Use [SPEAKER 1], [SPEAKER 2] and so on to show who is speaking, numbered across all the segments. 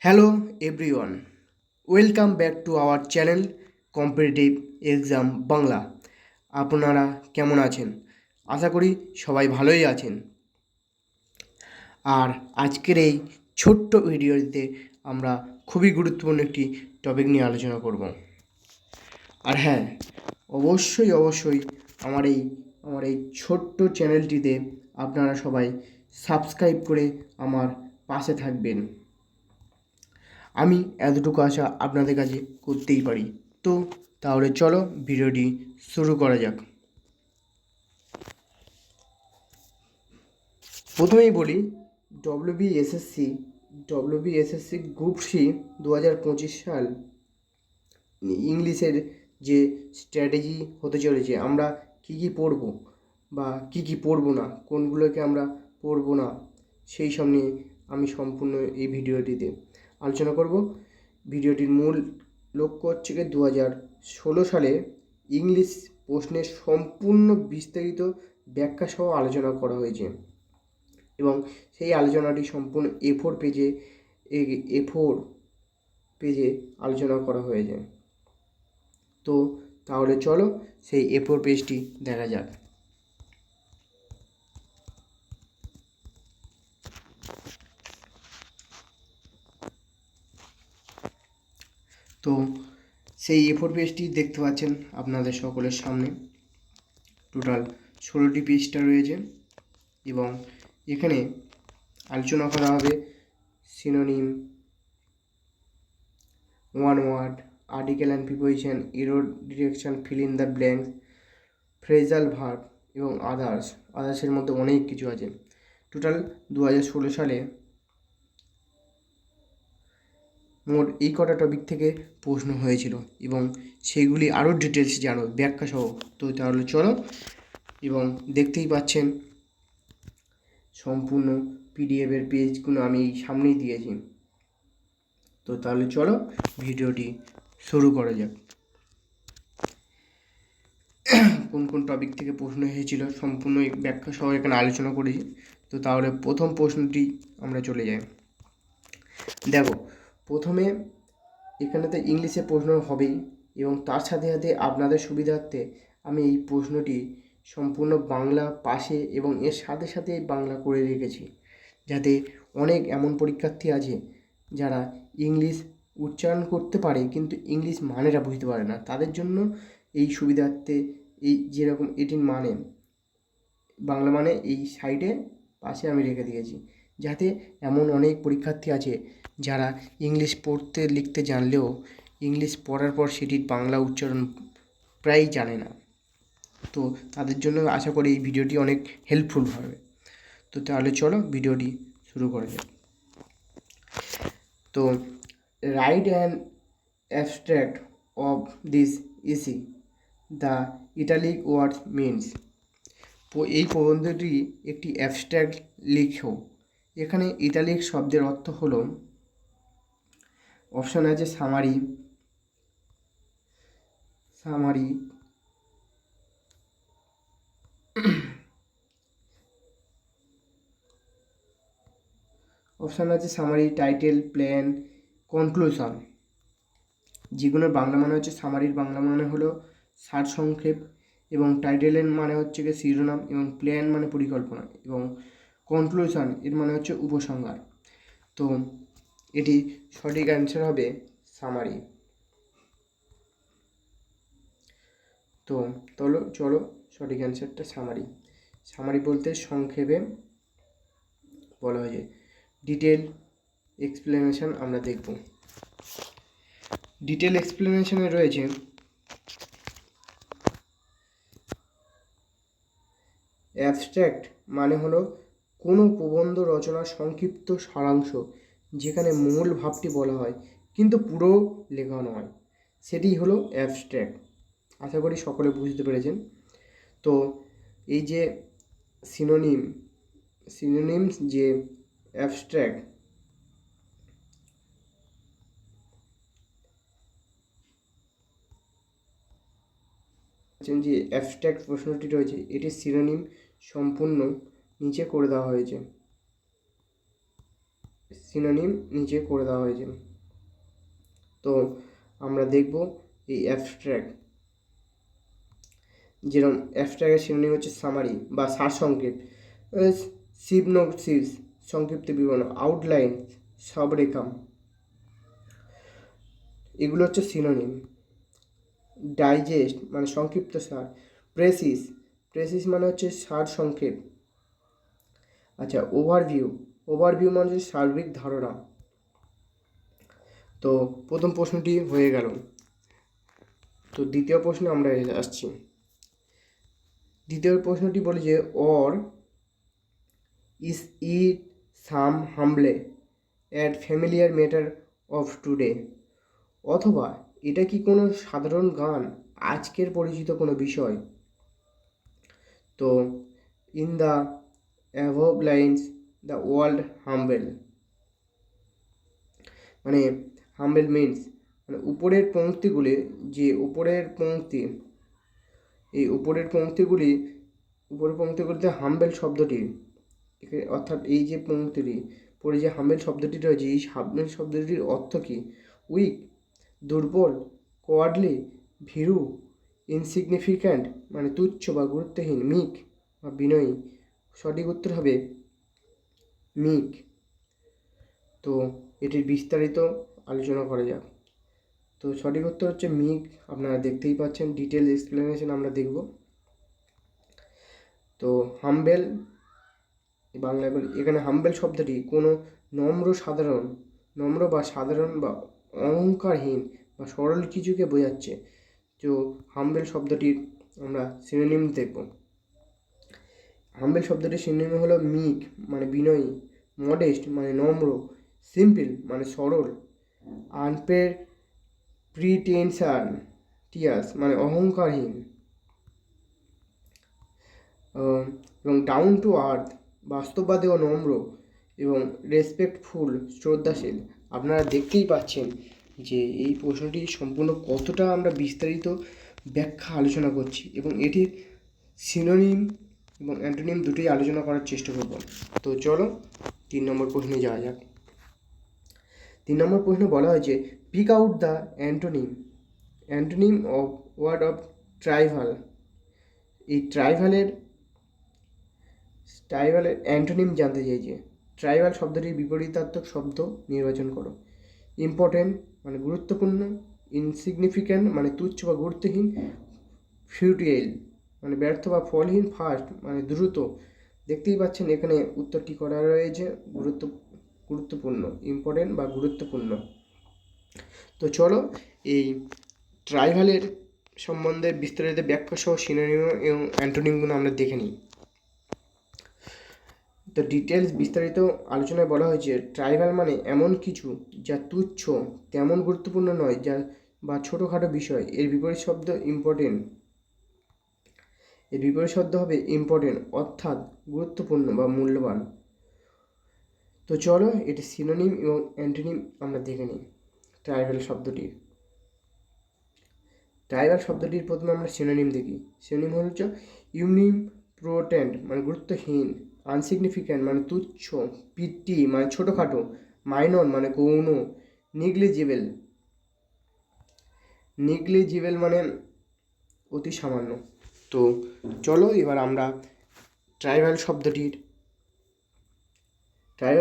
[SPEAKER 1] Hello everyone, welcome back to our channel competitive exam Bangla. আপনারা কেমন আছেন? আশা করি সবাই ভালোই আছেন। আর আজকের এই ছোট্ট ভিডিওতে আমরা খুবই গুরুত্বপূর্ণ একটি টপিক নিয়ে আলোচনা করব। আর হ্যাঁ, অবশ্যই আমার এই ছোট্ট চ্যানেলটিতে আপনারা সবাই সাবস্ক্রাইব করে আমার পাশে থাকবেন। আমি এতটুকু আশা আপনাদের কাছে করতেই পারি। তো তাহলে চলো ভিডিওটি শুরু করা যাক। প্রথমেই বলি ডব্লিউবিএসএসসি গ্রুপ সি 2025 সাল ইংলিশের যে স্ট্র্যাটেজি হতে চলেছে, আমরা কি পড়ব বা কি পড়ব না, কোনগুলোকে আমরা পড়ব না, সেই সব নিয়ে আমি সম্পূর্ণ এই ভিডিওটিতে আলোচনা করব। ভিডিওটির মূল লক্ষ্য হচ্ছে 2016 সালে ইংলিশ প্রশ্নের সম্পূর্ণ বিস্তারিত ব্যাখ্যা সহ আলোচনা করা হয়েছে এবং সেই আলোচনাটি সম্পূর্ণ এ4 পেজে আলোচনা করা হয়েছে। তো তাহলে চলো সেই এ4 পেজটি দেখা যাক। তো সেই এ4 পেজটি দেখতে পাচ্ছেন আপনাদের সকলের সামনে। টোটাল 16টি পেজটা রয়েছে এবং এখানে আলোচনা করা হবে synonym, one word, article and preposition, error direction, fill in the blanks, phrasal verb এবং আদার্সের মধ্যে অনেক কিছু আছে। টোটাল 2016 সালে মোট এই কটা টপিক থেকে প্রশ্ন হয়েছিল এবং সেইগুলি আরও ডিটেলস জানো ব্যাখ্যা সহ। তো তাহলে চলো, এবং দেখতেই পাচ্ছেন সম্পূর্ণ পিডিএফের পেজগুলো আমি সামনেই দিয়েছি। তো তাহলে চলো ভিডিওটি শুরু করা যাক। কোন টপিক থেকে প্রশ্ন এসেছিল সম্পূর্ণ ব্যাখ্যা সহ এখানে আলোচনা করেছি। তো তাহলে প্রথম প্রশ্নটি আমরা চলে যাই। দেখো, প্রথমে এখানে তো ইংলিশে প্রশ্ন হবেই এবং তার সাথে সাথে আপনাদের সুবিধার্থে আমি এই প্রশ্নটি সম্পূর্ণ বাংলা পাশে এবং এর সাথে সাথে বাংলা করে রেখেছি, যাতে অনেক এমন পরীক্ষার্থী আছে যারা ইংলিশ উচ্চারণ করতে পারে কিন্তু ইংলিশ মানেটা বুঝতে পারে না। তাদের জন্য এই সুবিধার্থে এই যেরকম এটির মানে বাংলা মানে এই সাইডে পাশে আমি রেখে দিয়েছি, যাতে এমন অনেক পরীক্ষার্থী আছে যারা ইংলিশ পড়তে লিখতে জানলেও ইংলিশ পড়ার পর সেটির বাংলা উচ্চারণ প্রায়ই জানে না। তো তাদের জন্য আশা করি এই ভিডিওটি অনেক হেল্পফুল হবে। তো তাহলে চলো ভিডিওটি শুরু করা যাক। তো write an abstract of this EC the italic words means. এই প্রবন্ধটি একটি অ্যাবস্ট্রাক্ট লিখো। এখানে ইটালিক শব্দের অর্থ হলো, অপশন আছে সামারি, অপশান আছে সামারি, টাইটেল, প্ল্যান, কনক্লুশন। যেগুলোর বাংলা মানে হচ্ছে সামারির বাংলা মানে হলো সারসংক্ষেপ এবং টাইটেলের মানে হচ্ছে শিরোনাম এবং প্ল্যান মানে পরিকল্পনা এবং কনক্লুশন এর মানে হচ্ছে উপসংহার। তো এটি সঠিক অ্যান্সার হবে সামারি। তো চলো সঠিক অ্যান্সারটা সামারি বলতে সংক্ষেপে বলা হয়েছে। ডিটেল এক্সপ্লেনেশন আমরা দেখব। ডিটেল এক্সপ্লেনেশনে রয়েছে অ্যাবস্ট্রাক্ট মানে হলো কোনো প্রবন্ধ রচনার সংক্ষিপ্ত সারাংশ, যেখানে মূল ভাবটি বলা হয় কিন্তু পুরো লেখা নয়, সেটি হলো অ্যাবস্ট্রাক্ট। আশা করি সকলে বুঝতে পেরেছেন। তো এই যে সিনোনিমস যে অ্যাবস্ট্রাক্ট, যে অ্যাবস্ট্রাক্ট প্রশ্নটি রয়েছে এটির সিনোনিম সম্পূর্ণ নিচে করে দেওয়া হয়েছে। সিনোনিম নিচে করে দেওয়া হয়েছে। তো আমরা দেখব এই অ্যাবস্ট্র্যাক্ট, যেরকম অ্যাবস্ট্র্যাক্টের সিনোনিম হচ্ছে সামারি বা সারসংক্ষেপ, সিপনোসিস সংক্ষিপ্ত বিবরণ, আউটলাইন সবরেখাম, এগুলো হচ্ছে সিনোনিম। ডাইজেস্ট মানে সংক্ষিপ্ত সার, প্রেসিস, প্রেসিস মানে হচ্ছে সার সংক্ষেপ। আচ্ছা, ওভারভিউ, ওভারভিউ মানে হচ্ছে সার্বিক ধারণা। তো প্রথম প্রশ্নটি হয়ে গেল। তো দ্বিতীয় প্রশ্নে আমরা আসছি। দ্বিতীয় প্রশ্নটি বলে যে or is it some humble at familiar matter of today, অথবা এটা কি কোনো সাধারণ গান, আজকের পরিচিত কোনো বিষয়। তো in the above lines the world humble, মানে হাম্বেল মিনস মানে উপরের পংক্তিগুলি, যে উপরের পংক্তি, এই উপরের পংক্তিগুলিতে হাম্বেল শব্দটি, অর্থাৎ এই যে পংক্তিটি পরে যে হাম্বেল শব্দটি রয়েছে, এই হাম্বেল শব্দটির অর্থ কী? উইক, দুর্বল, কোয়ার্ডলি, ভীরু, ইনসিগনিফিক্যান্ট মানে তুচ্ছ বা গুরুত্বহীন, মিক বা বিনয়ী। সঠিক উত্তর হবে মিক। তো এটির বিস্তারিত আলোচনা করা যাক। তো সঠিক উত্তর হচ্ছে মিক। আপনারা দেখতেই পাচ্ছেন, ডিটেল এক্সপ্লেনেশন আমরা দেখব। তো হাম্বেল বাংলায় বলি, এখানে হাম্বেল শব্দটি কোনো নম্র বা সাধারণ বা অহংকারহীন বা সরল কিছুকে বোঝাচ্ছে। তো হাম্বেল শব্দটির আমরা সিনোনিম দেখব। হাম্বেল শব্দটির সিনোনিম হলো মিক মানে বিনয়ী, মডেস্ট মানে নম্র, সিম্পল মানে সরল, প্রিটেনশিয়াস মানে অহংকারহীন, এবং ডাউন টু আর্থ বাস্তববাদী ও নম্র, এবং রেসপেক্টফুল শ্রদ্ধাশীল। আপনারা দেখতেই পাচ্ছেন যে এই প্রশ্নটি সম্পূর্ণ কতটা আমরা বিস্তারিত ব্যাখ্যা আলোচনা করছি, এবং এটির সিনোনিম এবং অ্যান্টোনিম দুটোই আলোচনা করার চেষ্টা করব। তো চলো 3 নম্বর প্রশ্নে যাওয়া যাক। 3 নম্বর প্রশ্নে বলা হয়েছে pick out the antonym of word of trivial. এই ট্রাইভালের অ্যান্টোনিম জানতে চাইছে। ট্রাইবাল শব্দটির বিপরীতার্থক শব্দ নির্বাচন করো। ইম্পর্টেন্ট মানে গুরুত্বপূর্ণ, ইনসিগনিফিক্যান্ট মানে তুচ্ছ বা গুরুত্বহীন, ফিউটিল মানে ব্যর্থ বা ফলহীন, ফাস্ট মানে দ্রুত। দেখতেই পাচ্ছেন এখানে উত্তরটি করা রয়েছে গুরুত্বপূর্ণ, ইম্পর্টেন্ট বা গুরুত্বপূর্ণ। তো চলো এই ট্রাইভালের সম্বন্ধে বিস্তারিত ব্যাখ্যা সহ সিনোনিম এবং অ্যান্টোনিমগুলো আমরা দেখে নিই। তো ডিটেলস বিস্তারিত আলোচনায় বলা হয়েছে ট্রাইভাল মানে এমন কিছু যা তুচ্ছ, তেমন গুরুত্বপূর্ণ নয়, যা বা ছোটোখাটো বিষয়। এর বিপরীত শব্দ ইম্পর্টেন্ট, এর বিপরীত শব্দ হবে ইম্পর্টেন্ট অর্থাৎ গুরুত্বপূর্ণ বা মূল্যবান। তো চলো এটি সিনোনিম এবং অ্যান্টোনিম আমরা দেখে নিই। ট্রাইভাল শব্দটির প্রথমে আমরা সিনোনিম দেখি। সিনোনিম হচ্ছে ইউনিম্পোর্টেন্ট মানে গুরুত্বহীন, আনসিগনিফিক্যান্ট মানে তুচ্ছ, পিটি মানে ছোটোখাটো, মাইনর মানে গৌণ, নিগলিজিবল মানে অতি সামান্য। তো চলো এবার আমরা ট্রাইবাল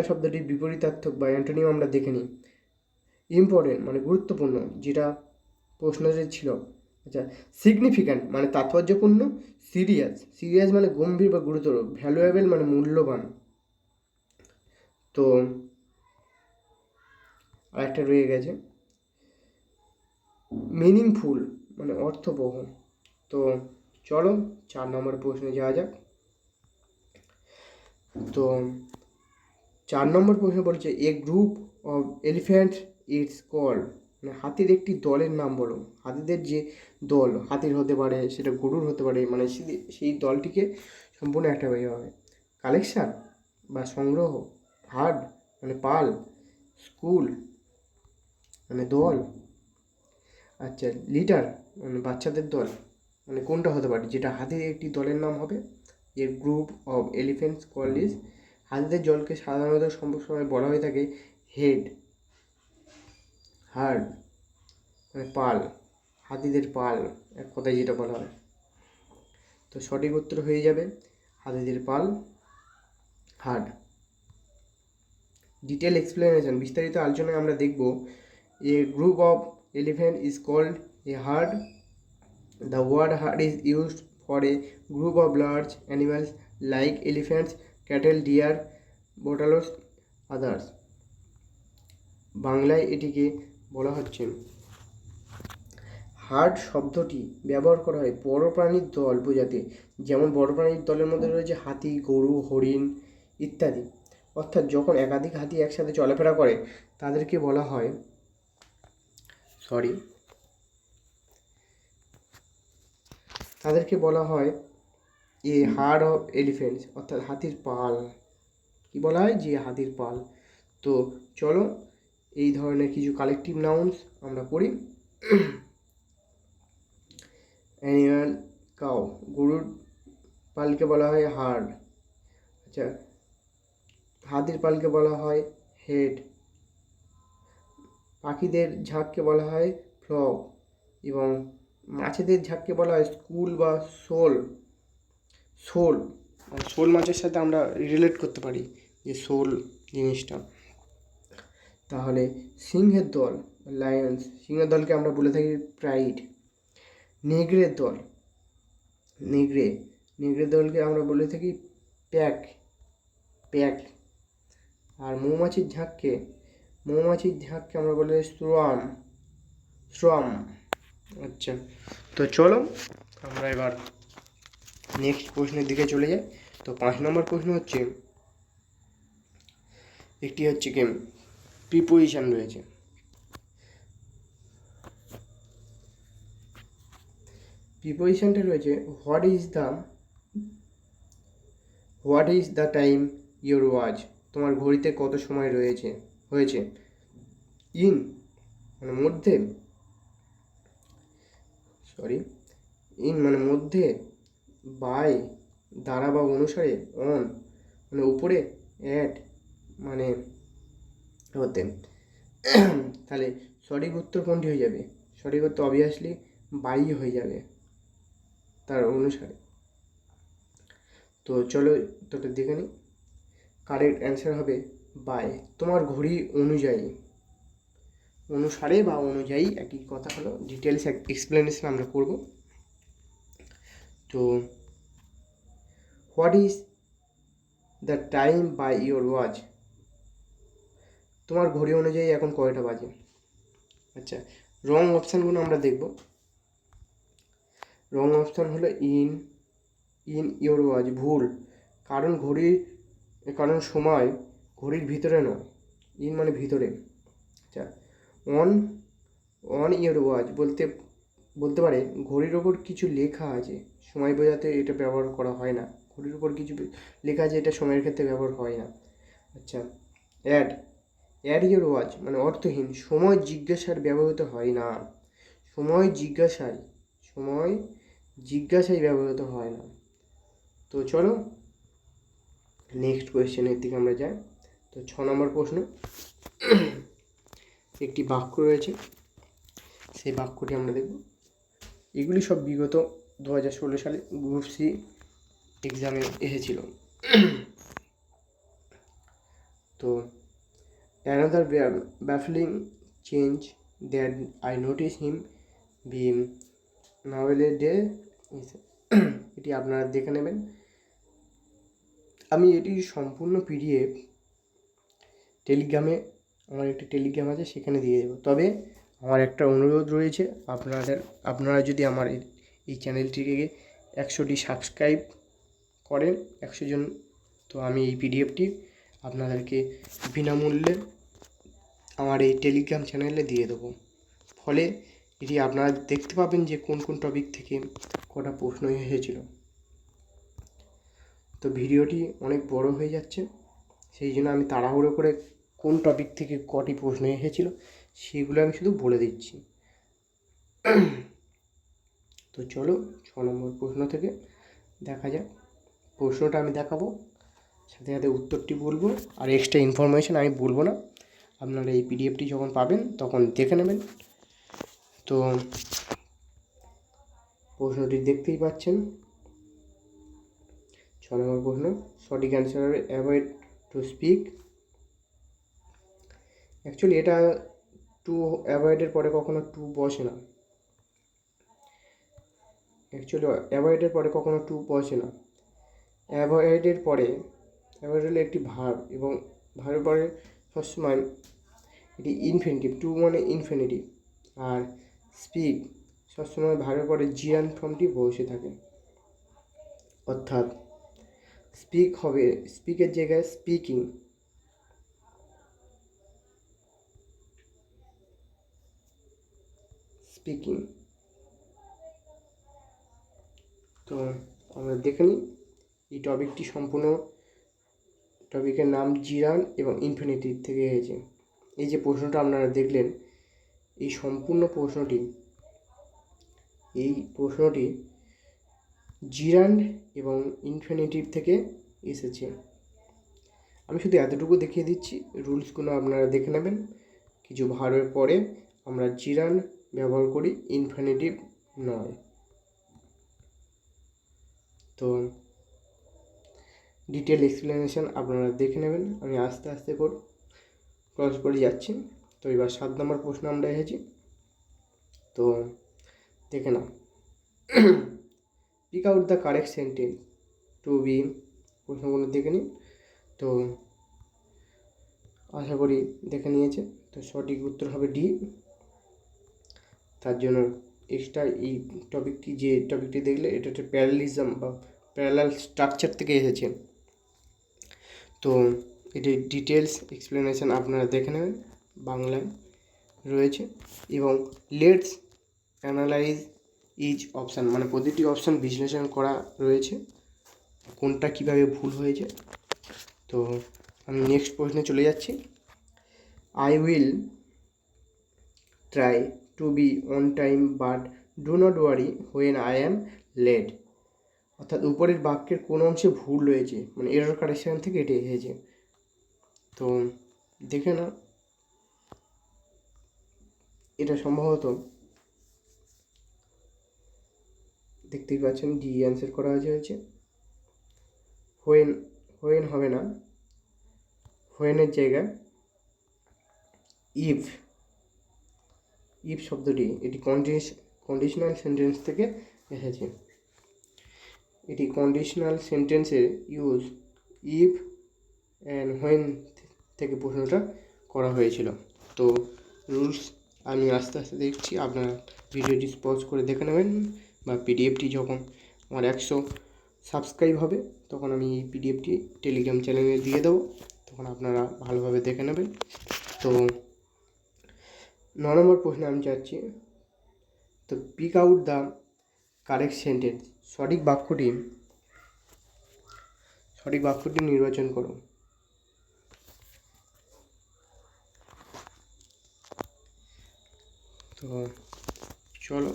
[SPEAKER 1] শব্দটির বিপরীতার্থক বা অ্যান্টোনিম আমরা দেখে নিই। ইম্পর্টেন্ট মানে গুরুত্বপূর্ণ, যেটা প্রশ্নটি ছিল। আচ্ছা, সিগনিফিক্যান্ট মানে তাৎপর্যপূর্ণ, সিরিয়াস মানে গম্ভীর বা গুরুতর, ভ্যালুয়েবল মানে মূল্যবান। তো আরেকটা রয়ে গেছে মিনিংফুল মানে অর্থবহ। তো চলো 4 নম্বর প্রশ্নে যাওয়া যাক। তো 4 নম্বর প্রশ্ন বলছে a group of elephant it's called, মানে হাতির একটি দলের নাম বলো। হাতিদের যে দল, হাতির হতে পারে, সেটা গরুর হতে পারে, মানে সেই দলটিকে সম্পূর্ণ একটা হয়ে হবে। কালেকশান বা সংগ্রহ, হার্ড মানে পাল, স্কুল মানে দল, আচ্ছা লিটার মানে বাচ্চাদের দল, মানে কোনটা হতে পারে যেটা হাতির একটি দলের নাম হবে। এর group of elephants called is, হাতিদের দলকে সাধারণত সময় বলা হয়ে থাকে হেড, হার্ড মানে পাল, হাতিদের পাল এক কথায় যেটা বলা হয়। তো সঠিক উত্তর হয়ে যাবে হাতিদের পাল, হার্ড। ডিটেল এক্সপ্লেনেশন, বিস্তারিত আলোচনায় আমরা দেখব a group of elephant is called a herd. The word herd is used for a group of large animals like elephants, cattle, deer, buffaloes, others. বাংলায় এটিকে বলা হচ্ছে, হার্ড শব্দটি ব্যবহার করা হয় বড় প্রাণীর দল বোঝাতে, যেমন বড় প্রাণীর দলের মধ্যে রয়েছে হাতি, গরু, হরিণ ইত্যাদি। অর্থাৎ যখন একাধিক হাতি একসাথে চলাফেরা করে তাদেরকে বলা হয় এ হার্ড অফ এলিফেন্টস, অর্থাৎ হাতির পাল। কি বলা হয়? যে হাতির পাল। তো চলো এই ধরনের কিছু কালেকটিভ নাউন্স আমরা পড়ি। অ্যানিম্যাল, কাউ, গরুর পালকে বলা হয় হার্ড। আচ্ছা, হাতির পালকে বলা হয় হেড। পাখিদের ঝাঁককে বলা হয় ফ্লক, এবং মাছেদের ঝাঁককে বলা হয় স্কুল বা শোল। শোল মাছের সাথে আমরা রিলেট করতে পারি যে শোল জিনিসটা। তাহলে সিংহের দল, লায়ন্স, সিংহের দলকে আমরা বলে থাকি প্রাইড। নেগড়ের দল, নেগড়ে দলকে আমরা বলে থাকি প্যাক। আর মৌমাছির ঝাঁককে আমরা বলে সোয়ার্ম। আচ্ছা, তো চলো আমরা এবার নেক্সট প্রশ্নের দিকে চলে যাই। তো 5 নম্বর প্রশ্ন হচ্ছে, একটি হচ্ছে কি প্রিপোজিশন রয়েছে। প্রিপোজিশনটা রয়েছে what is the time your watch, তোমার ঘড়িতে কত সময় হয়েছে। ইন মানে মধ্যে, মধ্যে, বাই দ্বারা বা অনুসারে, অন মানে উপরে, অ্যাট মানে হতে। তাহলে সঠিক উত্তর কোনটি হয়ে যাবে? সঠিক উত্তর অবভিয়াসলি বাই হয়ে যাবে তার অনুসারে। তো চলো তোটা দেখে নিই। কারেক্ট অ্যান্সার হবে বাই, তোমার ঘড়ি অনুসারে বা অনুযায়ী একই কথা হলো। ডিটেলস এক্সপ্লেনেশন আমরা করব। তো what is the time by your watch, তোমার ঘড়ি অনুযায়ী এখন কয়টা বাজে। আচ্ছা, রং অপশানগুলো আমরা দেখব। রং অপশান হলো ইন ইয়োর ওয়াচ, ভুল। কারণ সময় ঘড়ির ভিতরে নয়, ইন মানে ভিতরে। আচ্ছা, অন ইয়োর ওয়াচ বলতে পারে ঘড়ির ওপর কিছু লেখা আছে, সময় বোঝাতে এটা ব্যবহার করা হয় না। ঘড়ির ওপর কিছু লেখা আছে, এটা সময়ের ক্ষেত্রে ব্যবহার হয় না। আচ্ছা, অ্যাড ইয়োর ওয়াচ মানে অর্থহীন, সময় জিজ্ঞাসার ব্যবহৃত হয় না। সময় জিজ্ঞাসায় ব্যবহৃত হয় না। তো চলো নেক্সট কোয়েশ্চেনের দিকে আমরা যাই। তো 6 নম্বর প্রশ্ন, একটি বাক্য রয়েছে, সেই বাক্যটি আমরা দেখব। এগুলি সব বিগত 2016 সালে গ্রুপ সি এক্সামে এসেছিল। তো another baffling change that I notice him being nowadays is এটি আপনারা দেখে নেবেন। আমি এটি সম্পূর্ণ পিডিএফ টেলিগ্রামে, আমার একটি টেলিগ্রাম আছে, সেখানে দিয়ে দেবো। তবে আমার একটা অনুরোধ রয়েছে, আপনারা যদি আমার এই চ্যানেলটিকে 100টি সাবস্ক্রাইব করেন, 100 জন, তো আমি এই পিডিএফটি আপনাদেরকে বিনামূল্যে আমার এই টেলিগ্রাম চ্যানেলে দিয়ে দেবো। ফলে এটি আপনারা দেখতে পাবেন যে কোন টপিক থেকে কটা প্রশ্ন এসেছিল। তো ভিডিওটি অনেক বড় হয়ে যাচ্ছে, সেই জন্য আমি তাড়াহুড়ো করে কোন টপিক থেকে কটি প্রশ্ন এসেছিল সেগুলো আমি শুধু বলে দিচ্ছি। তো চলো 6 নম্বর প্রশ্ন থেকে দেখা যাক। প্রশ্নটা আমি দেখাবো, সাথে সাথে উত্তরটি বলবো, আর এক্সট্রা ইনফরমেশন আমি বলবো না। আপনারা এই পিডিএফটি যখন পাবেন তখন দেখে নেবেন। তো প্রশ্নটি দেখতেই পাচ্ছেন, 6 নম্বর প্রশ্ন, সঠিক অ্যান্সার হবে অ্যাভয়েড টু স্পিক। অ্যাকচুয়ালি এটা টু অ্যাভয়েডের পরে কখনো টু বসে না, অ্যাভয়েডের পরে অ্যাভয়েড হলো একটি ভার্ব এবং ভার্বের পরে সবসময় এটি ইনফিনিটিভ, টু মানে ইনফিনিটিভ, আর স্পিক সবসময় ভার্বের পরে জিরান ফর্মটি বসে থাকে। অর্থাৎ স্পিক হবে, স্পিকের জায়গায় স্পিকিং। তো আমরা দেখে নিই এই টপিকটি সম্পূর্ণ, টপিকের নাম জিরান এবং ইনফিনিটিভ থেকে এসেছে। এই যে প্রশ্নটা আপনারা দেখলেন, এই সম্পূর্ণ প্রশ্নটি জিরান এবং ইনফিনিটিভ থেকে এসেছে। আমি শুধু এতটুকু দেখিয়ে দিচ্ছি, রুলসগুলো আপনারা দেখে নেবেন। কিছু ভার্বের পরে আমরা জিরান ব্যবহার করি, ইনফিনিটিভ নয়। তো ডিটেল এক্সপ্লেনেশন আপনারা দেখে নেবেন, আমি আস্তে আস্তে ক্রস করে যাচ্ছি। তো এবার 7 নম্বর প্রশ্ন আমরা এসেছি, তো দেখে নাও। Pick out the correct sentence to be, প্রশ্নগুলো দেখে নিন। তো আশা করি দেখে নিয়েছে। তো সঠিক উত্তর হবে ডি। তার জন্য এক্সট্রা এই টপিকটি দেখলে এটা হচ্ছে প্যারালিজম বা প্যারালাল স্ট্রাকচার থেকে এসেছে। তো এটির ডিটেলস এক্সপ্লেনেশন আপনারা দেখে নেবেন, বাংলায় রয়েছে। এবং লেটস অ্যানালাইজ ইচ অপশান, মানে প্রতিটি অপশান বিশ্লেষণ করা রয়েছে, কোনটা কিভাবে ভুল হয়েছে। তো আমি নেক্সট প্রশ্নে চলে যাচ্ছি। I will try to be on time but do not worry when I am late. অর্থাৎ উপরের বাক্যের কোন অংশে ভুল রয়েছে, মানে এরর কারেকশন থেকে এটি এসেছে। তো দেখে না, এটা সম্ভবত দেখতেই পাচ্ছেন ডি অ্যান্সার করা হয়েছে। হোয়েন হবে না, হোয়েনের জায়গায় ইফ শব্দটি, এটি কন্ডিশনাল সেন্টেন্স থেকে এসেছে। এটি কন্ডিশনাল সেন্টেন্সের ইউজ ইফ অ্যান্ড হোয়েন থেকে প্রশ্নটা করা হয়েছিল। তো রুলস আমি আস্তে আস্তে দেখছি, আপনারা ভিডিওটি পজ করে দেখে নেবেন, বা পিডিএফটি যখন আমার 100 সাবস্ক্রাইব হবে তখন আমি এই পিডিএফটি টেলিগ্রাম চ্যানেলে দিয়ে দেবো, তখন আপনারা ভালোভাবে দেখে নেবেন। তো 9 নম্বর প্রশ্নে আমি যাচ্ছি। তো pick out the correct sentence, সঠিক বাক্যটি নির্বাচন করো। তো চলো,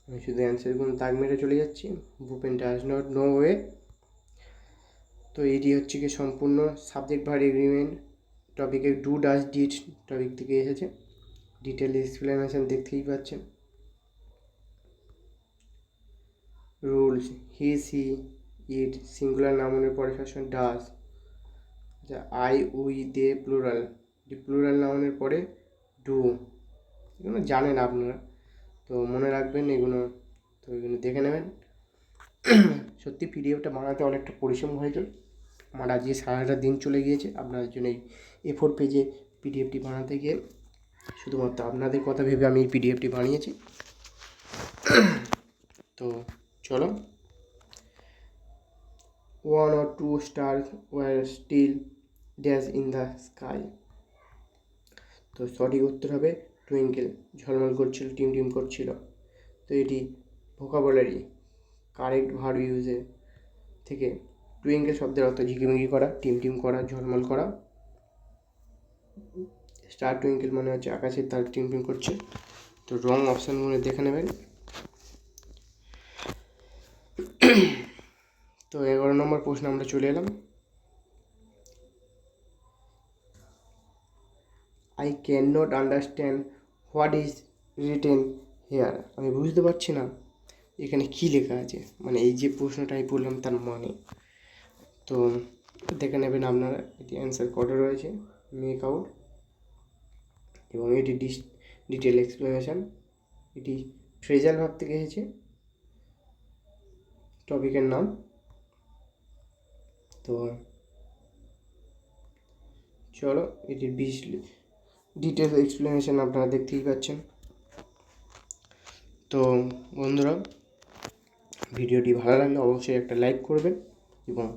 [SPEAKER 1] আমি শুধু অ্যান্সারগুলো দাগ মেরে চলে যাচ্ছি। Bhupen does not know way. তো এটি হচ্ছে কি সম্পূর্ণ সাবজেক্ট ভার্ব এগ্রিমেন্ট টপিকে ডু ডাজ ডিড টপিক থেকে এসেছে। ডিটেল এক্সপ্লেনেশন দেখতেই পাচ্ছেন। Rules he she it singular নাউনের পরে সবসময় ডাজ। আচ্ছা, I we they plural, plural নাউনের পরে ডু। এগুলো জানেন আপনারা, তো মনে রাখবেন এগুলো। তো এগুলো দেখে নেবেন। সত্যি পিডিএফটা বানাতে অনেকটা পরিশ্রম হয়েছে, আমার আজকে সারাটা দিন চলে গিয়েছে আপনাদের জন্য এই A4 পেজে পিডিএফটি বানাতে গিয়ে। শুধুমাত্র আপনাদের কথা ভেবে আমি এই পিডিএফটি বানিয়েছি। তো চলো, 1 or 2 stars were still dash in the sky। তো সঠিক উত্তর হবে টুইঙ্কেল, ঝলমল করছিল, টিম করছিল। তো এটি ভোকাবুলারি কারেক্ট ভার্ব ইউজের থেকে টুইঙ্কেল শব্দের অর্থ ঝিকিমিকি করা, টিম করা, ঝলমল করা। স্টার টুইঙ্কেল মানে হচ্ছে আকাশের তার টিম করছে। তো রং অপশানগুলো দেখে নেবেন। তো 11 নম্বর প্রশ্ন আমরা চলে এলাম। I can not understand what is written here. আমি বুঝতে পারছি না এখানে কী লেখা আছে, মানে এই যে প্রশ্নটা আমি বললাম তার মানে। তো দেখে নেবেন আপনারা, এটি অ্যান্সার কটা রয়েছে, মেক আউট, এবং এটি ডিটেল এক্সপ্লেনেশন। এটি ফ্রেজাল ভাব থেকে এসেছে, টপিকের নাম। তো চলো, এটির ডিটেল এক্সপ্লেনেশন আপনারা দেখতেই পাচ্ছেন। তো বন্ধুরা, ভিডিওটি ভালো লাগলে অবশ্যই একটা লাইক করবেন, এবং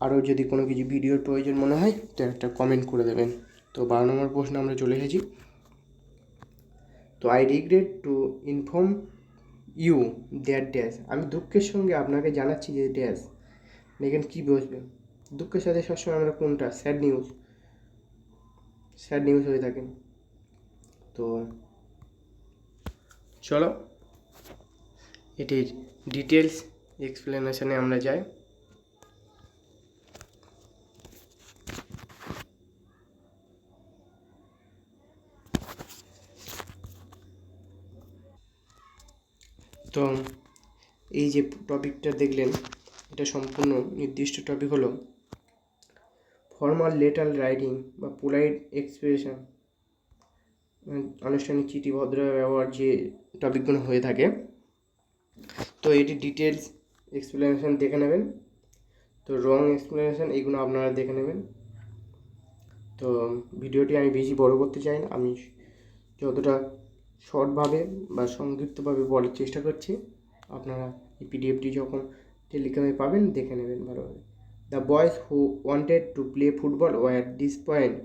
[SPEAKER 1] আরও যদি কোনো কিছু ভিডিওর প্রয়োজন মনে হয় তো একটা কমেন্ট করে দেবেন। তো 12 নম্বর প্রশ্ন আমরা চলে এসেছি। তো I regret to inform you that dash. আমি দুঃখের সঙ্গে আপনাকে জানাচ্ছি যে ড্যাশ, এখানে কী বসবে? দুঃখের সাথে সবসময় আমরা কোনটা, স্যাড নিউজ হয়ে থাকেন। তো চলো এটির ডিটেলস এক্সপ্লেনেশনে আমরা যাই। তো এই যে টপিকটা দেখলেন, এটা সম্পূর্ণ নির্দিষ্ট টপিক হলো ফর্মাল লেটার রাইটিং বা পোলাইট এক্সপ্রেশন, আনুষ্ঠানিক চিঠি ভদ্র ব্যবহার যে টপিকগুলো হয়ে থাকে। তো এটি ডিটেলস এক্সপ্লেনেশন দেখে নেবেন। তো রং এক্সপ্লেনেশন এইগুলো আপনারা দেখে নেবেন। তো ভিডিওটি আমি বেশি বড় করতে চাই না, আমি যতটা শর্টভাবে বা সংক্ষিপ্তভাবে বলার চেষ্টা করছি। আপনারা এই পিডিএফটি যখন টেলিগ্রামে পাবেন দেখে নেবেন ভালোভাবে। The boys who wanted to play football were disappoint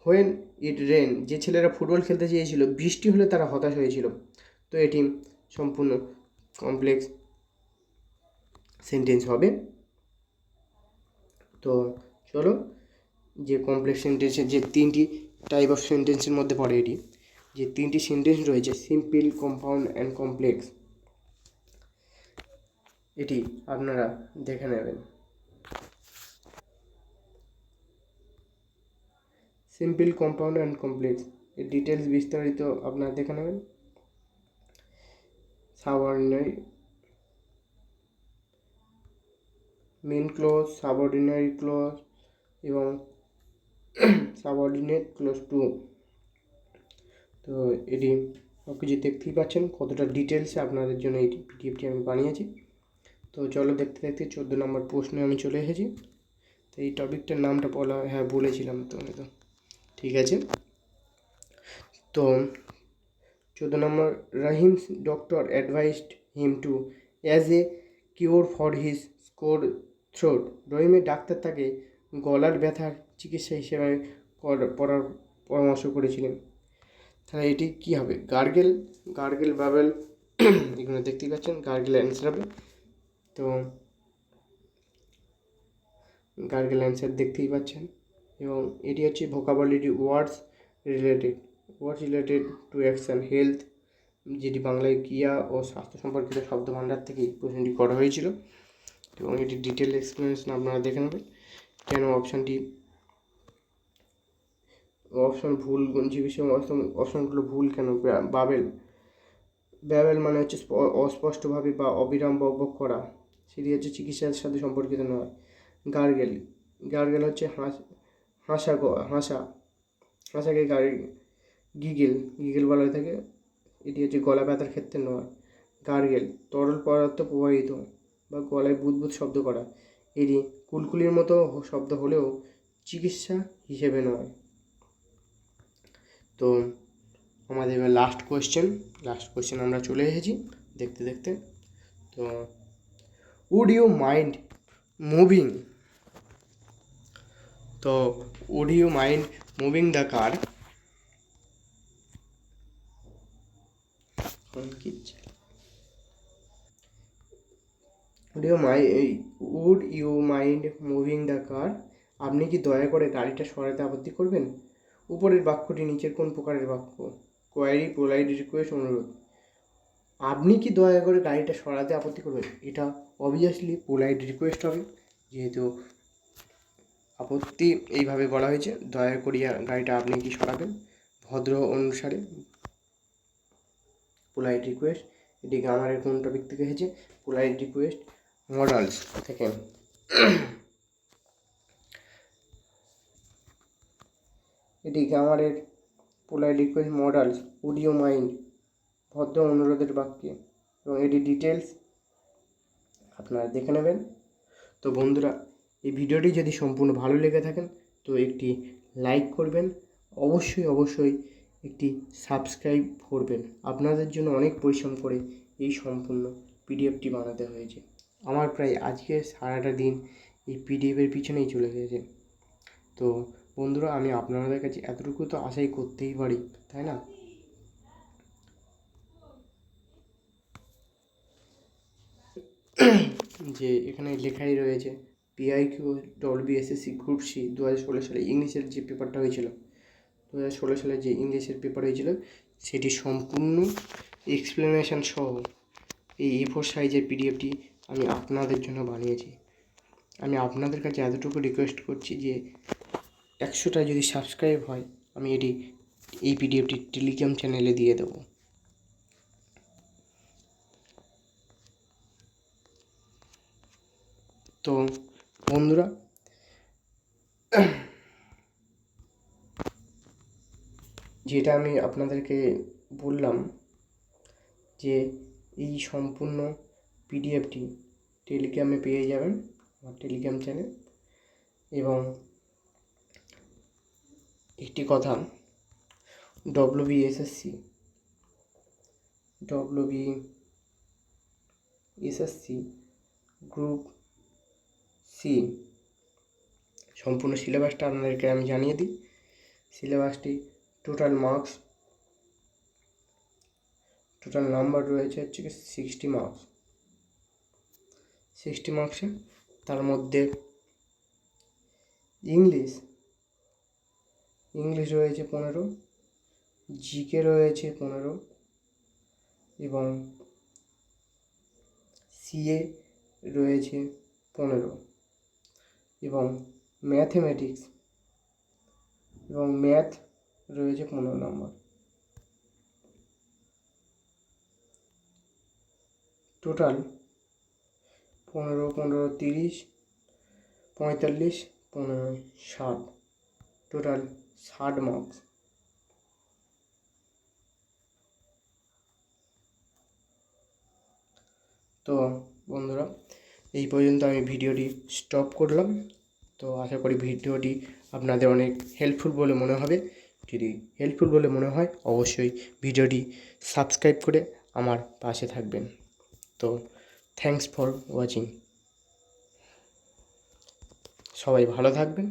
[SPEAKER 1] when it rain. যে ছেলেরা ফুটবল খেলতে চেয়েছিল, বৃষ্টি হলে তারা হতাশ হয়েছিল। তো এটি সম্পূর্ণ কমপ্লেক্স সেন্টেন্স হবে। তো চলো, যে কমপ্লেক্স সেন্টেন্সের যে 3টি টাইপ অফ সেন্টেন্সের মধ্যে পড়ে এটি, যে 3টি সেন্টেন্স রয়েছে, সিম্পল, কম্পাউন্ড অ্যান্ড কমপ্লেক্স, এটি আপনারা দেখে নেবেন। সিম্পল, কম্পাউন্ড অ্যান্ড কমপ্লেক্স এর ডিটেলস বিস্তারিত আপনারা দেখে নেবেন। সাবঅর্ডিনারি, মেন ক্লজ, সাবঅর্ডিনারি ক্লজ এবং সাবঅর্ডিনেট ক্লজ 2। তো এটি সব কিছু দেখতেই পাচ্ছেন কতটা ডিটেলসে আপনাদের জন্য এই পিডিএফটি আমি বানিয়েছি। তো চলো, দেখতে দেখতে 14 নম্বর প্রশ্নে আমি চলে এসেছি। তো এই টপিকটার নামটা বলেছিলাম তো ঠিক আছে। তো 14 number, Rahim's doctor advised him to as a cure for his sore throat. রহিমের ডাক্তার তাকে গলার ব্যথার চিকিৎসা হিসেবে পড়ার পরামর্শ করেছিলেন। তাহলে এটি কী হবে? গার্গেল বাবেল এগুলো দেখতেই পাচ্ছেন, গার্গেল অ্যান্সার হবে। তো গার্গেল অ্যান্সার দেখতেই পাচ্ছেন, এবং এটি হচ্ছে vocabulary words related to action health, যেটি বাংলায় ক্রিয়া ও স্বাস্থ্য সম্পর্কিত শব্দভাণ্ডার থেকে প্রশ্নটি করা হয়েছিল, এবং এটি ডিটেল এক্সপ্লেনেশন আপনারা দেখে নেবেন। কেন অপশন ভুল, যে বিষয়ে অপশনগুলো ভুল কেন? ব্যাবেল মানে হচ্ছে অস্পষ্টভাবে বা অবিরাম বকবক করা, সেটি হচ্ছে চিকিৎসার সাথে সম্পর্কিত নয়। গার্গেল হচ্ছে হাসাকে গিগেল বলা হয়ে থাকে, এটি হচ্ছে গলা ব্যথার ক্ষেত্রে নয়। গার্গেল তরল পদার্থ প্রবাহিত বা গলায় বুদবুদ শব্দ করা, এটি কুলকুলির মতো শব্দ হলেও চিকিৎসা হিসেবে নয়। তো আমাদের এবার লাস্ট কোয়েশ্চেন আমরা চলে এসেছি দেখতে দেখতে। তো would you mind moving the car? Would you mind moving the car? আপনি কি দয়া করে গাড়িটা সরাতে আপত্তি করবেন? উপরের বাক্যটি নিচের কোন প্রকারের বাক্য? কোয়ারি, পোলাইট, রিকোয়েস্ট, অনুরোধ। আপনি কি দয়া করে গাড়িটা সরাতে আপত্তি করবেন, এটা অবভিয়াসলি পোলাইট রিকোয়েস্ট হবে, যেহেতু আপত্তি এইভাবে বলা হয়েছে, দয়া করিয়া গাড়িটা আপনি কি সরাবেন, ভদ্র অনুসারে পোলাইট রিকোয়েস্ট। এটি গ্রামারের কোন টপিক থেকে এসেছে? পোলাইট রিকোয়েস্ট মডালস থেকে। এটি গ্রামারের polite request modals would you mind, ভদ্র অনুরোধের বাক্যে, এবং এটি ডিটেলস আপনারা দেখে নেবেন। তো বন্ধুরা, এই ভিডিওটি যদি সম্পূর্ণ ভালো লেগে থাকেন তো একটি লাইক করবেন, অবশ্যই একটি সাবস্ক্রাইব করবেন। আপনাদের জন্য অনেক পরিশ্রম করে এই সম্পূর্ণ পিডিএফটি বানাতে হয়েছে। আমার প্রায় আজকে সারাটা দিন এই পিডিএফের পিছনেই চলে গেছে। তো বন্ধুরা, আমি আপনাদের কাছে এতটুকু তো আশাই করতেই পারি, তাই না? যে এখানে লেখাই রয়েছে PIQ WBSSC গ্রুপ সি 2016 সালে ইংলিশের যে পেপারটা হয়েছিল, 2016 সালে যে ইংলিশের পেপার হয়েছিল সেটি সম্পূর্ণ এক্সপ্লেনেশন সহ এই A4 সাইজের পিডিএফটি আমি আপনাদের জন্য বানিয়েছি। আমি আপনাদের কাছে এতটুকু রিকোয়েস্ট করছি যে 100টা যদি সাবস্ক্রাইব হয় আমি এই পিডিএফটি টেলিগ্রাম চ্যানেলে দিয়ে দেবো। তো বন্ধুরা, যেটা আমি আপনাদেরকে বললাম যে এই সম্পূর্ণ পিডিএফটি টেলিগ্রামে পেয়ে যাবেন, আমার টেলিগ্রাম চ্যানেল। এবং একটি কথা, WBSSC গ্রুপ সি সম্পূর্ণ সিলেবাসটা আপনাদেরকে আমি জানিয়ে দিই। সিলেবাসটি টোটাল নাম্বার রয়েছে হচ্ছে 60 মার্কস। 60 মার্কসে তার মধ্যে ইংলিশ রয়েছে 15, জিকে রয়েছে 15, এবং সিএ রয়েছে 15, এবং ম্যাথমেটিক্স এবং ম্যাথ রয়েছে 15 নম্বর। Total 15, 15, 30, 45, 15, 60, total 60 marks. তো বন্ধুরা, এই পর্যন্ত আমি ভিডিওটি স্টপ করলাম। তো আশা করি ভিডিওটি আপনাদের অনেক হেল্পফুল বলে মনে হবে। যদি হেল্পফুল বলে মনে হয় অবশ্যই ভিডিওটি সাবস্ক্রাইব করে আমার পাশে থাকবেন। তো থ্যাঙ্কস ফর ওয়াচিং। সবাই ভালো থাকবেন।